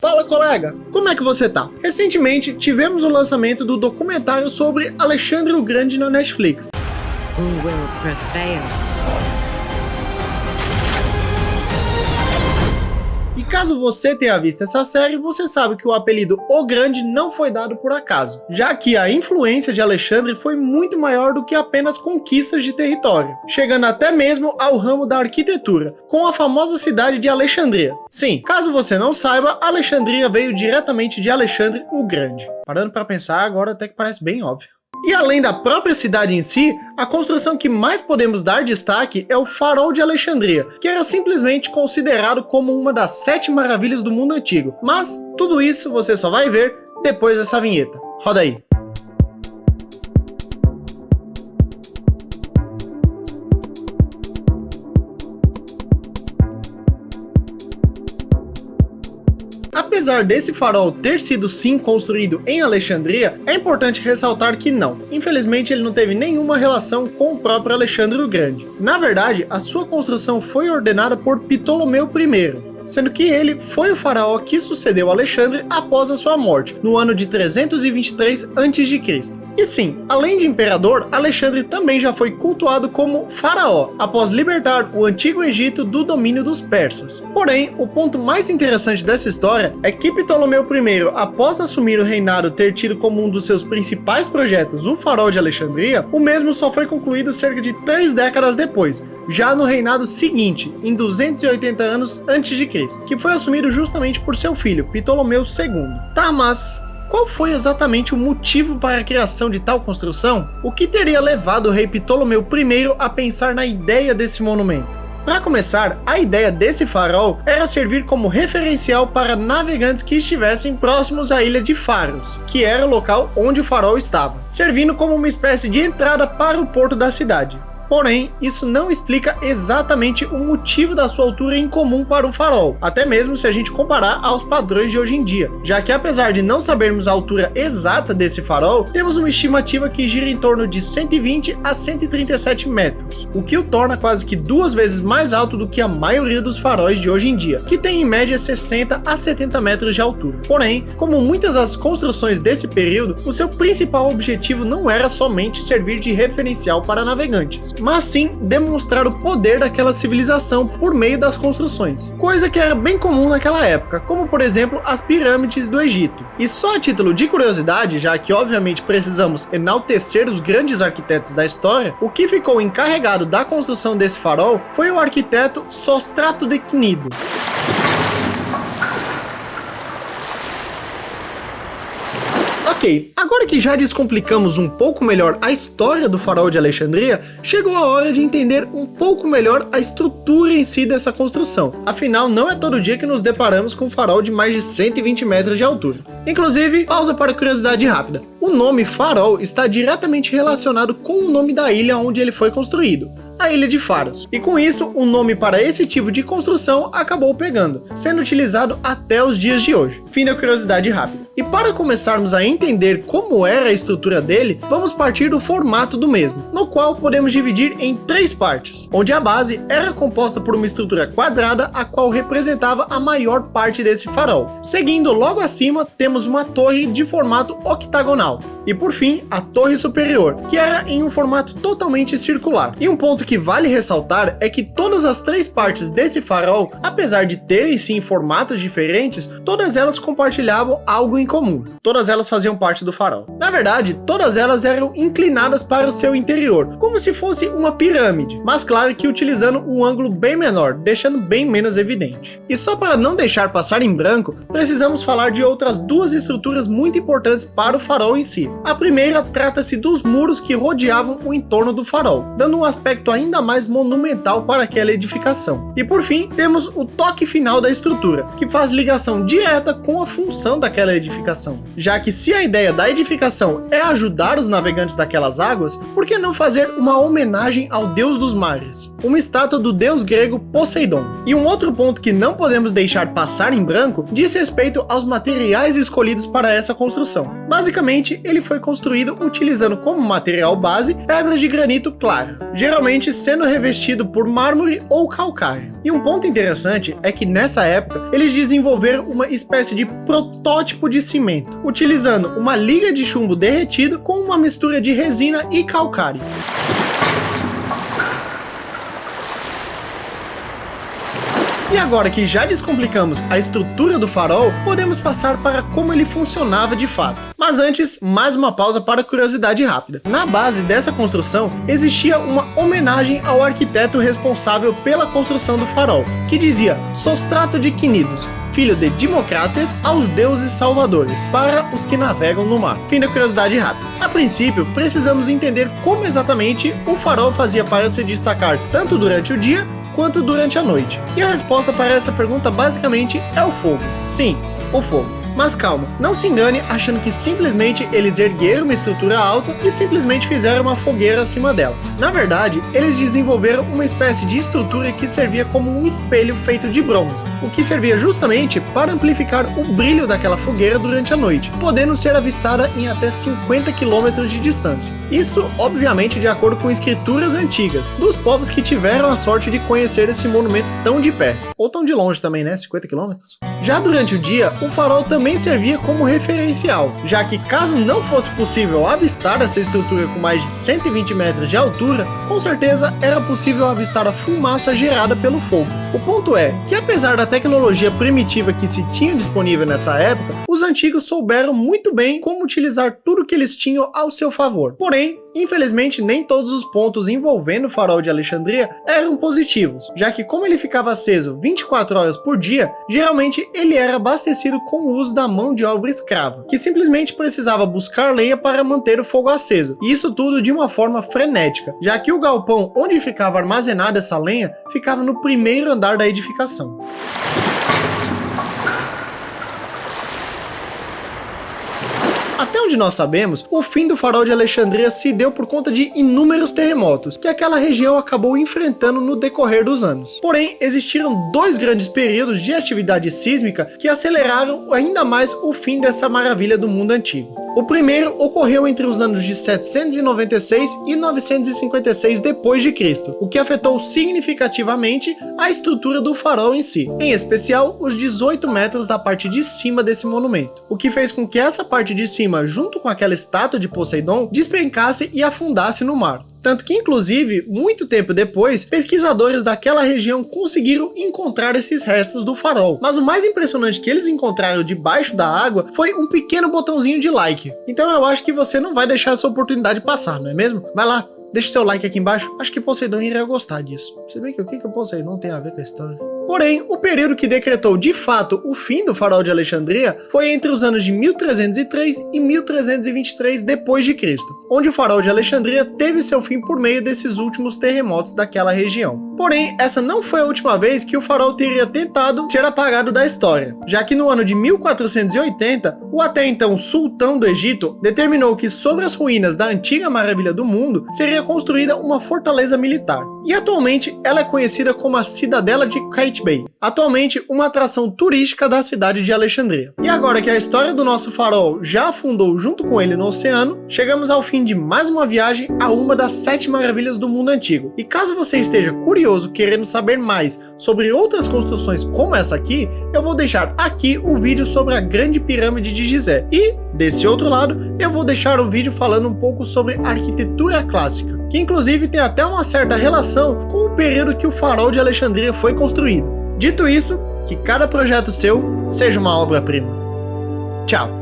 Fala, colega! Como é que você tá? Recentemente tivemos o lançamento do documentário sobre Alexandre o Grande na Netflix. Who will prevail? E caso você tenha visto essa série, você sabe que o apelido O Grande não foi dado por acaso, já que a influência de Alexandre foi muito maior do que apenas conquistas de território, chegando até mesmo ao ramo da arquitetura, com a famosa cidade de Alexandria. Sim, caso você não saiba, Alexandria veio diretamente de Alexandre o Grande. Parando para pensar, agora até que parece bem óbvio. E além da própria cidade em si, a construção que mais podemos dar destaque é o Farol de Alexandria, que era simplesmente considerado como uma das 7 maravilhas do mundo antigo. Mas tudo isso você só vai ver depois dessa vinheta. Roda aí! Apesar desse farol ter sido sim construído em Alexandria, é importante ressaltar que não. Infelizmente ele não teve nenhuma relação com o próprio Alexandre o Grande. Na verdade, a sua construção foi ordenada por Ptolomeu I, sendo que ele foi o faraó que sucedeu Alexandre após a sua morte, no ano de 323 a.C. E sim, além de imperador, Alexandre também já foi cultuado como faraó, após libertar o antigo Egito do domínio dos persas. Porém, o ponto mais interessante dessa história é que Ptolomeu I, após assumir o reinado, ter tido como um dos seus principais projetos o farol de Alexandria, o mesmo só foi concluído cerca de 3 décadas depois, já no reinado seguinte, em 280 anos antes de Cristo, que foi assumido justamente por seu filho, Ptolomeu II. Tá, mas qual foi exatamente o motivo para a criação de tal construção? O que teria levado o rei Ptolomeu I a pensar na ideia desse monumento? Para começar, a ideia desse farol era servir como referencial para navegantes que estivessem próximos à ilha de Faros, que era o local onde o farol estava, servindo como uma espécie de entrada para o porto da cidade. Porém, isso não explica exatamente o motivo da sua altura incomum para um farol, até mesmo se a gente comparar aos padrões de hoje em dia, já que apesar de não sabermos a altura exata desse farol, temos uma estimativa que gira em torno de 120 a 137 metros, o que o torna quase que 2 vezes mais alto do que a maioria dos faróis de hoje em dia, que tem em média 60 a 70 metros de altura. Porém, como muitas das construções desse período, o seu principal objetivo não era somente servir de referencial para navegantes, mas sim demonstrar o poder daquela civilização por meio das construções, coisa que era bem comum naquela época, como por exemplo as pirâmides do Egito. E só a título de curiosidade, já que obviamente precisamos enaltecer os grandes arquitetos da história, o que ficou encarregado da construção desse farol foi o arquiteto Sóstrato de Cnido. Ok, agora que já descomplicamos um pouco melhor a história do farol de Alexandria, chegou a hora de entender um pouco melhor a estrutura em si dessa construção. Afinal, não é todo dia que nos deparamos com um farol de mais de 120 metros de altura. Inclusive, pausa para curiosidade rápida. O nome farol está diretamente relacionado com o nome da ilha onde ele foi construído, a Ilha de Faros. E com isso, o nome para esse tipo de construção acabou pegando, sendo utilizado até os dias de hoje. Fim da curiosidade rápida. E para começarmos a entender como era a estrutura dele, vamos partir do formato do mesmo, no qual podemos dividir em 3 partes, onde a base era composta por uma estrutura quadrada, a qual representava a maior parte desse farol. Seguindo logo acima, temos uma torre de formato octagonal. E por fim, a torre superior, que era em um formato totalmente circular. E um ponto que vale ressaltar é que todas as 3 partes desse farol, apesar de terem sim formatos diferentes, todas elas compartilhavam algo em comum. Todas elas faziam parte do farol. Na verdade, todas elas eram inclinadas para o seu interior, como se fosse uma pirâmide, mas claro que utilizando um ângulo bem menor, deixando bem menos evidente. E só para não deixar passar em branco, precisamos falar de outras 2 estruturas muito importantes para o farol em si. A primeira trata-se dos muros que rodeavam o entorno do farol, dando um aspecto ainda mais monumental para aquela edificação. E por fim, temos o toque final da estrutura, que faz ligação direta com a função daquela edificação. Já que se a ideia da edificação é ajudar os navegantes daquelas águas, por que não fazer uma homenagem ao deus dos mares? Uma estátua do deus grego Poseidon. E um outro ponto que não podemos deixar passar em branco diz respeito aos materiais escolhidos para essa construção. Basicamente, ele foi construído utilizando como material base pedras de granito claro, geralmente sendo revestido por mármore ou calcário. E um ponto interessante é que nessa época eles desenvolveram uma espécie de protótipo de cimento, utilizando uma liga de chumbo derretido com uma mistura de resina e calcário. E agora que já descomplicamos a estrutura do farol, podemos passar para como ele funcionava de fato. Mas antes, mais uma pausa para curiosidade rápida. Na base dessa construção, existia uma homenagem ao arquiteto responsável pela construção do farol, que dizia Sostrato de Quinidos, filho de Dimocrates, aos deuses salvadores, para os que navegam no mar. Fim da curiosidade rápida. A princípio, precisamos entender como exatamente o farol fazia para se destacar tanto durante o dia quanto durante a noite. E a resposta para essa pergunta basicamente é o fogo. Sim, o fogo. Mas calma, não se engane achando que simplesmente eles ergueram uma estrutura alta e simplesmente fizeram uma fogueira acima dela. Na verdade, eles desenvolveram uma espécie de estrutura que servia como um espelho feito de bronze, o que servia justamente para amplificar o brilho daquela fogueira durante a noite, podendo ser avistada em até 50 km de distância. Isso, obviamente, de acordo com escrituras antigas, dos povos que tiveram a sorte de conhecer esse monumento tão de perto, ou tão de longe também, né? 50 km? Já durante o dia, o farol também servia como referencial, já que caso não fosse possível avistar essa estrutura com mais de 120 metros de altura, com certeza era possível avistar a fumaça gerada pelo fogo. O ponto é que apesar da tecnologia primitiva que se tinha disponível nessa época, os antigos souberam muito bem como utilizar tudo que eles tinham ao seu favor. Porém, infelizmente, nem todos os pontos envolvendo o farol de Alexandria eram positivos, já que como ele ficava aceso 24 horas por dia, geralmente ele era abastecido com o uso da mão de obra escrava, que simplesmente precisava buscar lenha para manter o fogo aceso, e isso tudo de uma forma frenética, já que o galpão onde ficava armazenada essa lenha ficava no primeiro andar da edificação. Até onde nós sabemos, o fim do farol de Alexandria se deu por conta de inúmeros terremotos que aquela região acabou enfrentando no decorrer dos anos. Porém, existiram dois grandes períodos de atividade sísmica que aceleraram ainda mais o fim dessa maravilha do mundo antigo. O primeiro ocorreu entre os anos de 796 e 956 d.C., o que afetou significativamente a estrutura do farol em si, em especial os 18 metros da parte de cima desse monumento, o que fez com que essa parte de cima, junto com aquela estátua de Poseidon, despencasse e afundasse no mar. Tanto que, inclusive, muito tempo depois, pesquisadores daquela região conseguiram encontrar esses restos do farol. Mas o mais impressionante que eles encontraram debaixo da água foi um pequeno botãozinho de like. Então eu acho que você não vai deixar essa oportunidade passar, não é mesmo? Vai lá, deixa o seu like aqui embaixo. Acho que Poseidon iria gostar disso. Se bem que o que o Poseidon tem a ver com a história? Porém, o período que decretou de fato o fim do farol de Alexandria foi entre os anos de 1303 e 1323 d.C., onde o farol de Alexandria teve seu fim por meio desses últimos terremotos daquela região. Porém, essa não foi a última vez que o farol teria tentado ser apagado da história, já que no ano de 1480, o até então sultão do Egito determinou que sobre as ruínas da antiga maravilha do mundo seria construída uma fortaleza militar. E atualmente ela é conhecida como a Cidadela de Qaitbay, atualmente uma atração turística da cidade de Alexandria. E agora que a história do nosso farol já afundou junto com ele no oceano, chegamos ao fim de mais uma viagem a uma das 7 maravilhas do mundo antigo. E caso você esteja curioso, querendo saber mais sobre outras construções como essa aqui, eu vou deixar aqui o vídeo sobre a Grande Pirâmide de Gizé. E, desse outro lado, eu vou deixar o vídeo falando um pouco sobre arquitetura clássica, que inclusive tem até uma certa relação com o período que o farol de Alexandria foi construído. Dito isso, que cada projeto seu seja uma obra-prima. Tchau!